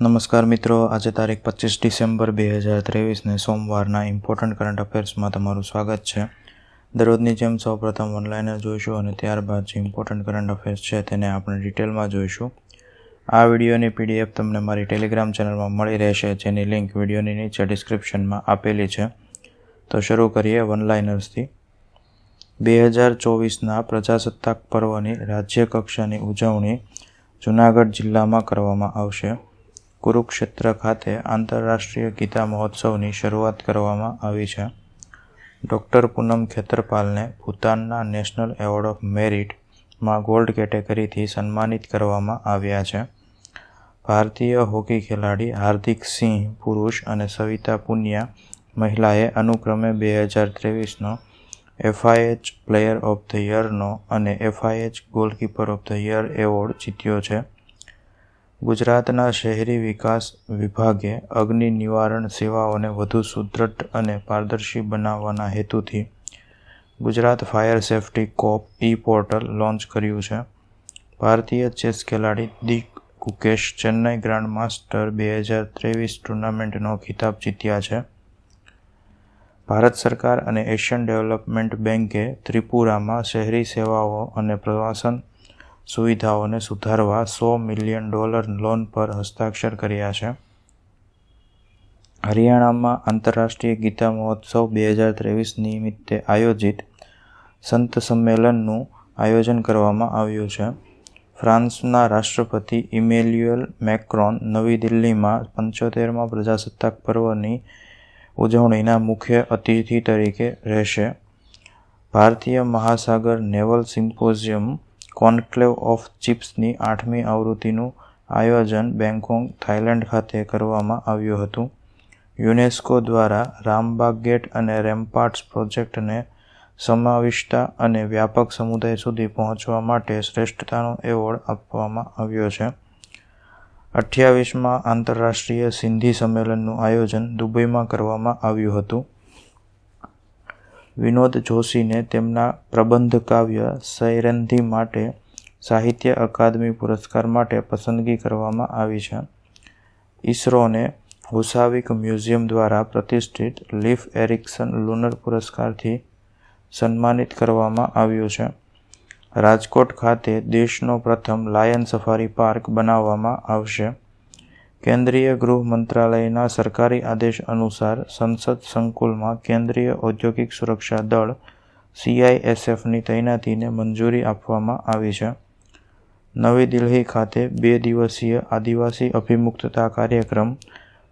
નમસ્કાર મિત્રો, આજે તારીખ 25 ડિસેમ્બર 2023ને સોમવારના ઇમ્પોર્ટન્ટ કરંટ અફેર્સમાં તમારું સ્વાગત છે. દરરોજની જેમ સૌપ્રથમ ઓનલાઈન જોઈશું અને ત્યારબાદ જે ઇમ્પોર્ટન્ટ કરંટ અફેર્સ છે તેને આપણે ડિટેલમાં જોઈશું. આ વિડીયોની PDF તમને મારી ટેલિગ્રામ ચેનલમાં મળી રહેશે, જેની લિંક વિડીયોની નીચે ડિસ્ક્રિપ્શનમાં આપેલી છે. તો શરૂ કરીએ વનલાઇનર્સથી. 2024ના પ્રજાસત્તાક પર્વની રાજ્ય કક્ષાની ઉજવણી જૂનાગઢ જિલ્લામાં કરવામાં આવશે. કુરુક્ષેત્ર ખાતે આંતરરાષ્ટ્રીય ગીતા મહોત્સવની શરૂઆત કરવામાં આવી છે. ડૉક્ટર પૂનમ ખેતરપાલને ભૂતાનના નેશનલ એવોર્ડ ઓફ મેરિટમાં ગોલ્ડ કેટેગરીથી સન્માનિત કરવામાં આવ્યા છે. ભારતીય હોકી ખેલાડી હાર્દિક સિંહ પુરુષ અને સવિતા પુનિયા મહિલાએ અનુક્રમે 2023નો FIH પ્લેયર ઓફ ધ યરનો અને FIH goalkeeper of the year award જીત્યો છે. ગુજરાતના શહેરી વિકાસ વિભાગે અગ્નિ નિવારણ સેવાઓને વધુ સુદૃઢ અને પારદર્શી બનાવવાના હેતુથી ગુજરાત ફાયર સેફ્ટી કોપ પોર્ટલ લોન્ચ કર્યું છે. ભારતીય ચેસ ખેલાડી દિક ગુકેશ ચેન્નઈ ગ્રાન્ડ માસ્ટર 2023 ટુર્નામેન્ટનો ખિતાબ જીત્યા છે. ભારત સરકાર અને એશિયન ડેવલપમેન્ટ બેંકે ત્રિપુરામાં શહેરી સેવાઓ અને પ્રવાસન સુવિધાઓને સુધારવા $100 મિલિયન લોન પર હસ્તાક્ષર કર્યા છે. હરિયાણામાં આંતરરાષ્ટ્રીય ગીતા મહોત્સવ 2023 નિમિત્તે આયોજિત સંત સંમેલનનું આયોજન કરવામાં આવ્યું છે. ફ્રાન્સના રાષ્ટ્રપતિ ઇમેન્યુએલ મેક્રોન નવી દિલ્હીમાં 75મા પ્રજાસત્તાક પર્વની ઉજવણીના મુખ્ય અતિથિ તરીકે રહેશે. ભારતીય મહાસાગર નેવલ સિમ્પોઝિયમ કોન્ક્લેવ ઓફ ચીફ્સની 8મી આવૃત્તિનું આયોજન બેંગકોક, થાઇલેન્ડ ખાતે કરવામાં આવ્યું હતું. યુનેસ્કો દ્વારા રામબાગ ગેટ અને રેમ્પાર્ટ્સ પ્રોજેક્ટને સમાવિષ્ટતા અને વ્યાપક સમુદાય સુધી પહોંચવા માટે શ્રેષ્ઠતાનો એવોર્ડ આપવામાં આવ્યો છે. 28મા આંતરરાષ્ટ્રીય સિંધી સંમેલનનું આયોજન દુબઈમાં કરવામાં આવ્યું હતું. વિનોદ જોશીને તેમના પ્રબંધ કાવ્ય સૈરેન્ધી માટે સાહિત્ય અકાદમી પુરસ્કાર માટે પસંદગી કરવામાં આવી છે. ઇસરોને હુસાવિક મ્યુઝિયમ દ્વારા પ્રતિષ્ઠિત લીફ એરિક્સન લુનર પુરસ્કારથી સન્માનિત કરવામાં આવ્યું છે. રાજકોટ ખાતે દેશનો પ્રથમ લાયન સફારી પાર્ક બનાવવામાં આવશે. કેન્દ્રીય ગૃહ મંત્રાલયના સરકારી આદેશ અનુસાર સંસદ સંકુલમાં કેન્દ્રીય ઔદ્યોગિક સુરક્ષા દળ CISFની તૈનાતીને મંજૂરી આપવામાં આવી છે. નવી દિલ્હી ખાતે 2 દિવસીય આદિવાસી અભિમુક્તતા કાર્યક્રમ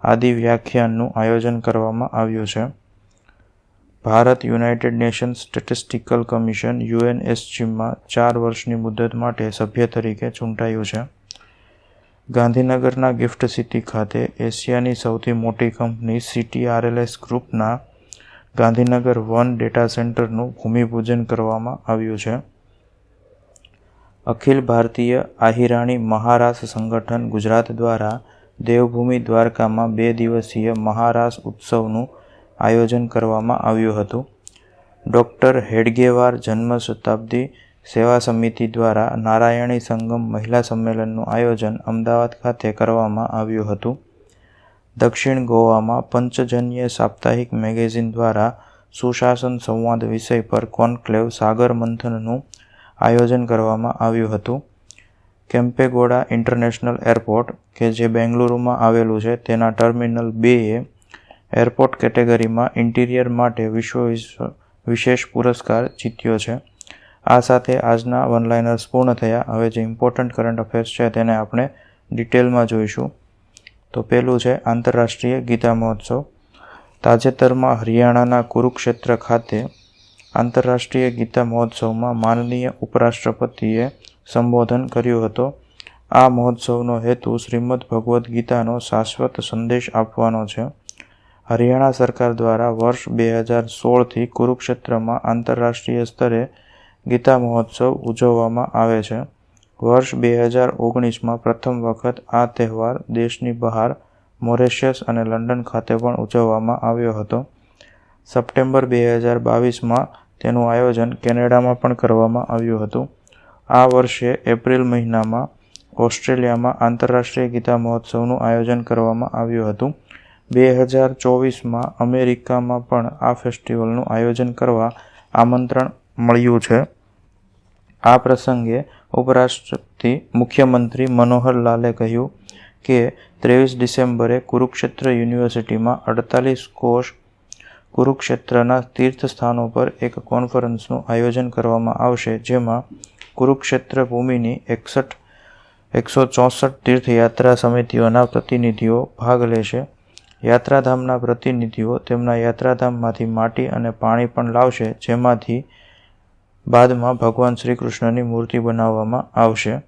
આદિ વ્યાખ્યાનનું આયોજન કરવામાં આવ્યું છે. Bharat United Nations Statistical Commission UNSCમાં 4 વર્ષની મુદત માટે સભ્ય તરીકે ચૂંટાયું છે. ગાંધીનગરના ગિફ્ટ સિટી ખાતે એશિયાની સૌથી મોટી કંપની CTRLS ગ્રુપના ગાંધીનગર 1 ડેટા સેન્ટરનું ભૂમિપૂજન કરવામાં આવ્યું છે. અખિલ ભારતીય આહિરાણી મહારાસ સંગઠન ગુજરાત દ્વારા દેવભૂમિ દ્વારકામાં 2 દિવસીય મહારાસ ઉત્સવનું આયોજન કરવામાં આવ્યું હતું. ડૉક્ટર હેડગેવાર જન્મ શતાબ્દી સેવા સમિતિ દ્વારા નારાયણી સંગમ મહિલા સંમેલનનું આયોજન અમદાવાદ ખાતે કરવામાં આવ્યું હતું. દક્ષિણ ગોવામાં પંચજન્ય સાપ્તાહિક મેગેઝિન દ્વારા સુશાસન સંવાદ વિષય પર કોન્ક્લેવ સાગર મંથનનું આયોજન કરવામાં આવ્યું હતું. કેમ્પેગોડા ઇન્ટરનેશનલ એરપોર્ટ કે જે બેંગલુરુમાં આવેલું છે તેના ટર્મિનલ 2એ એરપોર્ટ કેટેગરીમાં ઇન્ટિરિયર માટે વિશેષ પુરસ્કાર જીત્યો છે. આ સાથે આજના વનલાઇનર્સ પૂર્ણ થયા. હવે જે ઇમ્પોર્ટન્ટ કરંટ અફેર્સ છે તેને આપણે ડિટેલમાં જોઈશું. તો પહેલું છે આંતરરાષ્ટ્રીય ગીતા મહોત્સવ. તાજેતરમાં હરિયાણાના કુરુક્ષેત્ર ખાતે આંતરરાષ્ટ્રીય ગીતા મહોત્સવમાં માનનીય ઉપરાષ્ટ્રપતિએ સંબોધન કર્યું હતું. આ મહોત્સવનો હેતુ શ્રીમદ ભગવદ્ ગીતાનો શાશ્વત સંદેશ આપવાનો છે. હરિયાણા સરકાર દ્વારા વર્ષ 2016થી કુરુક્ષેત્રમાં આંતરરાષ્ટ્રીય સ્તરે ગીતા મહોત્સવ ઉજવવામાં આવે છે. વર્ષ 2019માં પ્રથમ વખત આ તહેવાર દેશની બહાર મોરેશિયસ અને લંડન ખાતે પણ ઉજવવામાં આવ્યો હતો. સપ્ટેમ્બર 2022માં તેનું આયોજન કેનેડામાં પણ કરવામાં આવ્યું હતું. આ વર્ષે એપ્રિલ મહિનામાં ઓસ્ટ્રેલિયામાં આંતરરાષ્ટ્રીય ગીતા મહોત્સવનું આયોજન કરવામાં આવ્યું હતું. 2024માં અમેરિકામાં પણ આ ફેસ્ટિવલનું આયોજન કરવા આમંત્રણ મળ્યું છે. આ પ્રસંગે ઉપરાષ્ટ્રપતિ મુખ્યમંત્રી મનોહર લાલે કહ્યું કે 23 ડિસેમ્બરે કુરુક્ષેત્ર યુનિવર્સિટીમાં 48 કોષ કુરુક્ષેત્રના તીર્થ સ્થાનો પર એક કોન્ફરન્સનું આયોજન કરવામાં આવશે, જેમાં કુરુક્ષેત્ર ભૂમિની 164 તીર્થયાત્રા સમિતિઓના પ્રતિનિધિઓ ભાગ લેશે. યાત્રાધામના પ્રતિનિધિઓ તેમના યાત્રાધામમાંથી માટી અને પાણી પણ લાવશે, જેમાંથી બાદમાં ભગવાન શ્રી કૃષ્ણની મૂર્તિ બનાવવામાં આવશે.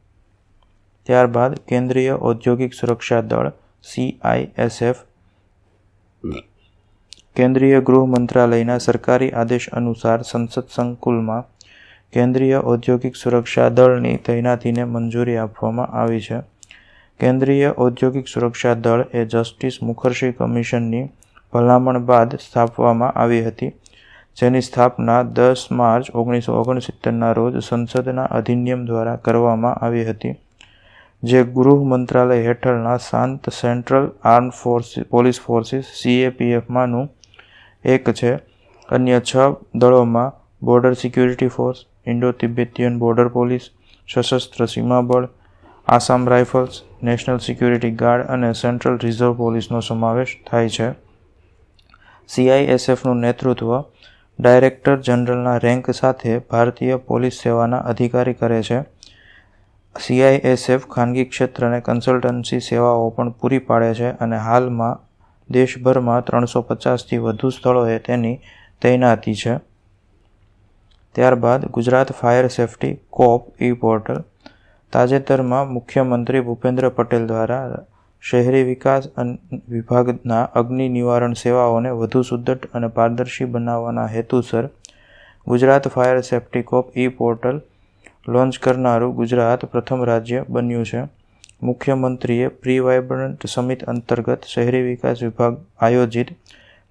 ત્યારબાદ કેન્દ્રીય ઔદ્યોગિક સુરક્ષા દળ CISF કેન્દ્રીય ગૃહ મંત્રાલયના સરકારી આદેશ અનુસાર સંસદ સંકુલમાં કેન્દ્રીય ઔદ્યોગિક સુરક્ષા દળની તૈનાતીને મંજૂરી આપવામાં આવી છે. કેન્દ્રીય ઔદ્યોગિક સુરક્ષા દળ એ જસ્ટિસ મુખર્જી કમિશનની ભલામણ બાદ સ્થાપવામાં આવી હતી, જેની સ્થાપના 10 માર્ચ 1969ના રોજ સંસદના અધિનિયમ દ્વારા કરવામાં આવી હતી, જે ગૃહ મંત્રાલય હેઠળના શાંત સેન્ટ્રલ આર્મ્ડ પોલીસ ફોર્સિસ CAPFમાંનું એક છે. અન્ય 6 દળોમાં border security force, Indo Tibetan border police, Sashastra Seema Bal, Assam rifles, national security guard અને સેન્ટ્રલ રિઝર્વ પોલીસનો સમાવેશ થાય છે. CISFનું નેતૃત્વ ડાયરેક્ટર જનરલના રેન્ક સાથે ભારતીય પોલીસ સેવાના અધિકારી કરે છે. CISF ખાનગી ક્ષેત્રને કન્સલ્ટન્સી સેવાઓ પણ પૂરી પાડે છે અને હાલમાં દેશભરમાં 350થી વધુ સ્થળોએ તેની તૈનાતી છે. ત્યારબાદ ગુજરાત ફાયર સેફ્ટી કોપ પોર્ટલ. તાજેતરમાં મુખ્યમંત્રી ભૂપેન્દ્ર પટેલ દ્વારા શહેરી વિકાસ વિભાગના અગ્નિ નિવારણ સેવાઓને વધુ સુદૃઢ અને પારદર્શી બનાવવાના હેતુસર ગુજરાત ફાયર સેફ્ટી કોપ પોર્ટલ લોન્ચ કરનારું ગુજરાત પ્રથમ રાજ્ય બન્યું છે. મુખ્યમંત્રીએ પ્રી વાઇબ્રન્ટ સમિટ અંતર્ગત શહેરી વિકાસ વિભાગ આયોજિત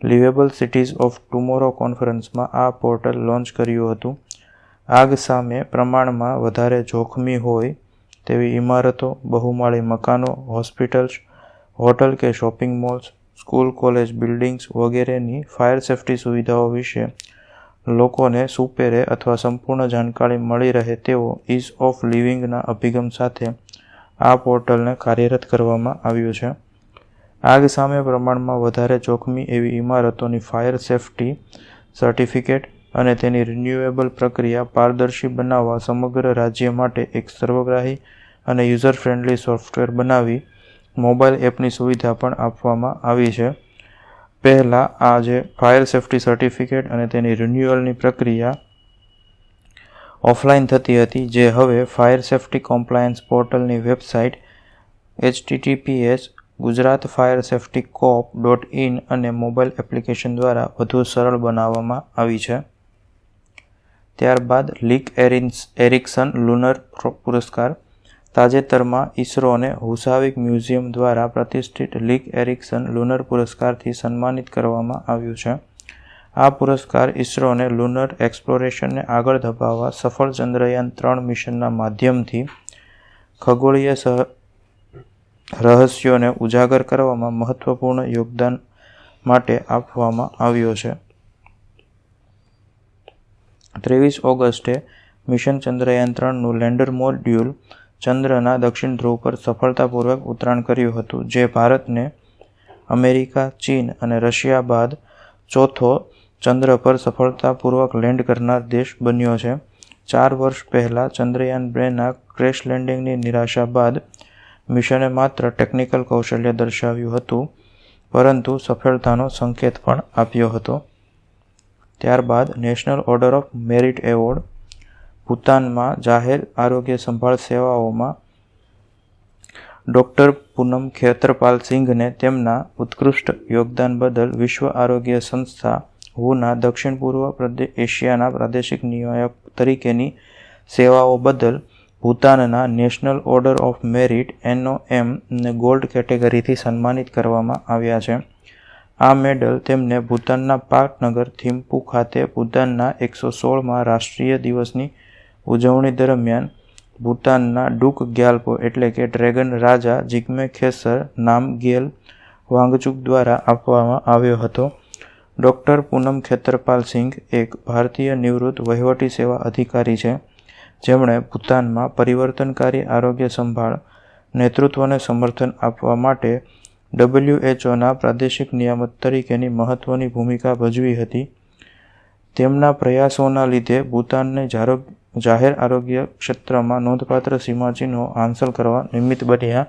લિવેબલ સિટીઝ ઓફ ટુમોરો કોન્ફરન્સમાં આ પોર્ટલ લોન્ચ કર્યું હતું. આગ સામે પ્રમાણમાં વધારે જોખમી હોય તેવી ઇમારતો, બહુમાળી મકાનો, હોસ્પિટલ્સ, હોટલ કે shopping malls, school college buildings વગેરેની ફાયર સેફ્ટી સુવિધાઓ વિશે લોકોને સુપેરે અથવા સંપૂર્ણ જાણકારી મળી રહે તેવો ઇઝ ઓફ લિવિંગના અભિગમ સાથે આ પોર્ટલને કાર્યરત કરવામાં આવ્યું છે. આગ સામે પ્રમાણમાં વધારે જોખમી એવી ઇમારતોની ફાયર સેફ્ટી સર્ટિફિકેટ અને તેની રિન્યુએબલ પ્રક્રિયા પારદર્શી બનાવવા સમગ્ર રાજ્ય માટે એક સર્વગ્રાહી અને યુઝર ફ્રેન્ડલી સોફ્ટવેર બનાવી મોબાઈલ એપની સુવિધા પણ આપવામાં આવી છે. પહેલાં આ જે ફાયર સેફ્ટી સર્ટિફિકેટ અને તેની રિન્યુઅલની પ્રક્રિયા ઓફલાઈન થતી હતી, જે હવે ફાયર સેફ્ટી કોમ્પ્લાયન્સ પોર્ટલની વેબસાઇટ https://gujaratfireSafetyCoop.in અને મોબાઈલ એપ્લિકેશન દ્વારા વધુ સરળ બનાવવામાં આવી છે. ત્યારબાદ લીક એરિક્સન લુનર પુરસ્કાર. તાજેતરમાં ઇસરોને હુસાવિક મ્યુઝિયમ દ્વારા પ્રતિષ્ઠિત લીક એરિક્સન લુનર પુરસ્કારથી સન્માનિત કરવામાં આવ્યું છે. આ પુરસ્કાર ઇસરોને લુનર એક્સપ્લોરેશનને આગળ ધપાવવા સફળ ચંદ્રયાન 3 મિશનના માધ્યમથી ખગોળીય રહસ્યોને ઉજાગર કરવામાં મહત્વપૂર્ણ યોગદાન માટે આપવામાં આવ્યો છે. 23 ઓગસ્ટે મિશન ચંદ્રયાન 3નું લેન્ડર મોડ્યુલ ચંદ્રના દક્ષિણ ધ્રુવ પર સફળતાપૂર્વક ઉતરાણ કર્યું હતું, જે ભારતને અમેરિકા, ચીન અને રશિયા બાદ ચોથો ચંદ્ર પર સફળતાપૂર્વક લેન્ડ કરનાર દેશ બન્યો છે. 4 વર્ષ પહેલાં ચંદ્રયાન 2ના ક્રેશ લેન્ડિંગની નિરાશા બાદ મિશને માત્ર ટેકનિકલ કૌશલ્ય દર્શાવ્યું હતું, પરંતુ સફળતાનો સંકેત પણ આપ્યો હતો. ત્યારબાદ National Order of Merit award. ભૂતાનમાં જાહેર આરોગ્ય સંભાળ સેવાઓમાં ડૉક્ટર પૂનમ ખેતરપાલ સિંઘને તેમના ઉત્કૃષ્ટ યોગદાન બદલ વિશ્વ આરોગ્ય સંસ્થા WHOના દક્ષિણ પૂર્વ એશિયાના પ્રાદેશિક નિયામક તરીકેની સેવાઓ બદલ ભૂતાનના National Order of Merit NOM gold કેટેગરીથી સન્માનિત કરવામાં આવ્યા છે. આ મેડલ તેમને ભૂતાનના પાટનગર થિમ્પુ ખાતે ભૂતાનના 116માં રાષ્ટ્રીય દિવસની ઉજવણી દરમિયાન ભૂતાનના ડુક ગ્યાલ્પો એટલે કે ડ્રેગન રાજા જિગ્મે ખેસર નામગ્યેલ વાંગચુક દ્વારા આપવામાં આવ્યો હતો. ડૉક્ટર પૂનમ ખેતરપાલ સિંઘ એક ભારતીય નિવૃત્ત વહીવટી સેવા અધિકારી છે, જેમણે ભૂતાનમાં પરિવર્તનકારી આરોગ્ય સંભાળ નેતૃત્વને સમર્થન આપવા માટે WHOના પ્રાદેશિક નિયામક તરીકેની મહત્વની ભૂમિકા ભજવી હતી. તેમના પ્રયાસોના લીધે ભૂતાનને જાહેર આરોગ્ય ક્ષેત્રમાં નોંધપાત્ર સીમાચિહ્નો હાંસલ કરવા નિમિત્ત બન્યા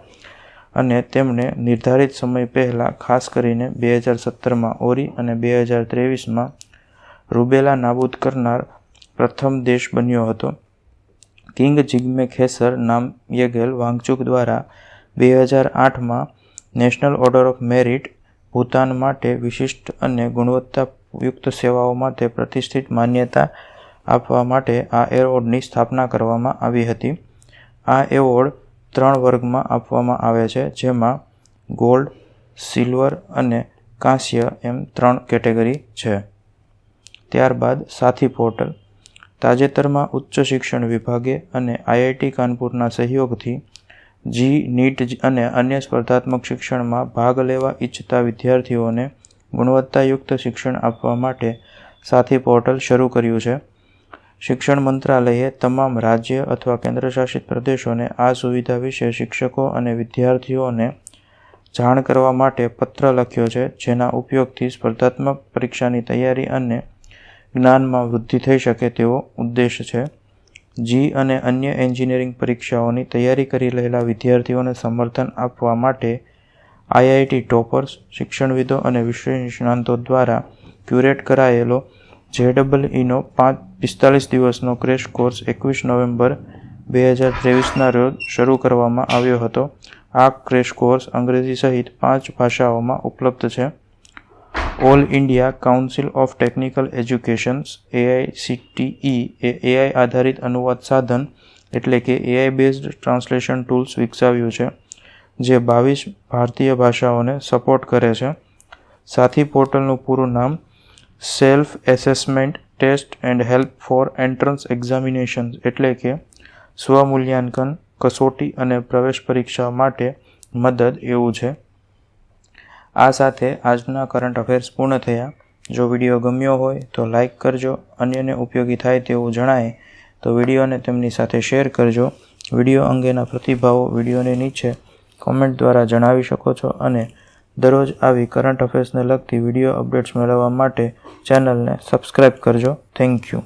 અને તેમણે નિર્ધારિત સમય પહેલાં ખાસ કરીને 2017માં ઓરી અને 2023માં રૂબેલા નાબૂદ કરનાર પ્રથમ દેશ બન્યો હતો. કિંગ જિગ્મે ખેસર નામગ્યેલ વાંગચુક દ્વારા 2008માં National Order of Merit Bhutan માટે વિશિષ્ટ અને ગુણવત્તાયુક્ત સેવાઓ માટે પ્રતિષ્ઠિત માન્યતા આપવા માટે આ એવોર્ડની સ્થાપના કરવામાં આવી હતી. આ એવોર્ડ 3 વર્ગમાં આપવામાં આવે છે, જેમાં ગોલ્ડ, સિલ્વર અને કાંસ્ય એમ 3 કેટેગરી છે. ત્યારબાદ સાથી પોર્ટલ. તાજેતરમાં ઉચ્ચ શિક્ષણ વિભાગે અને IIT કાનપુરના સહયોગથી GNEET અને અન્ય સ્પર્ધાત્મક શિક્ષણમાં ભાગ લેવા ઈચ્છતા વિદ્યાર્થીઓને ગુણવત્તાયુક્ત શિક્ષણ આપવા માટે સાથી પોર્ટલ શરૂ કર્યું છે. શિક્ષણ મંત્રાલયે તમામ રાજ્ય અથવા કેન્દ્રશાસિત પ્રદેશોને આ સુવિધા વિશે શિક્ષકો અને વિદ્યાર્થીઓને જાણ કરવા માટે પત્ર લખ્યો છે, જેના ઉપયોગથી સ્પર્ધાત્મક પરીક્ષાની તૈયારી અને જ્ઞાનમાં વૃદ્ધિ થઈ શકે તેવો ઉદ્દેશ છે. અને અન્ય એન્જિનિયરિંગ પરીક્ષાઓની તૈયારી કરી રહેલા વિદ્યાર્થીઓને સમર્થન આપવા માટે IIT ટોપર્સ, શિક્ષણવિદો અને વિષય નિષ્ણાતો દ્વારા ક્યુરેટ કરાયેલો JEEનો 45 દિવસનો ક્રેશ કોર્સ 21 નવેમ્બર 2023ના રોજ શરૂ કરવામાં આવ્યો હતો. આ ક્રેશ કોર્સ અંગ્રેજી સહિત 5 ભાષાઓમાં ઉપલબ્ધ છે. All India council of technical educations AICTE A AI આધારિત અનુવાદ સાધન એટલે કે AI બેઝડ ટ્રાન્સલેશન ટૂલ્સ વિકસાવ્યું છે, જે 22 ભારતીય ભાષાઓને સપોર્ટ કરે છે. સાથી પોર્ટલનું પૂરું નામ self assessment test and help for entrance examinations એટલે કે સ્વમૂલ્યાંકન, કસોટી અને પ્રવેશ પરીક્ષા માટે મદદ એવું છે. આ સાથે આજના કરંટ અફેર્સ પૂર્ણ થયા. જો વિડીયો ગમ્યો હોય તો લાઇક કરજો. અન્યને ઉપયોગી થાય તેવું જણાય તો વિડીયોને તેમની સાથે શેર કરજો. વિડીયો અંગેના પ્રતિભાવો વિડીયોની નીચે કોમેન્ટ દ્વારા જણાવી શકો છો અને દરરોજ આવી કરંટ અફેર્સને લગતી વિડીયો અપડેટ્સ મેળવવા માટે ચેનલને સબસ્ક્રાઇબ કરજો. Thank you.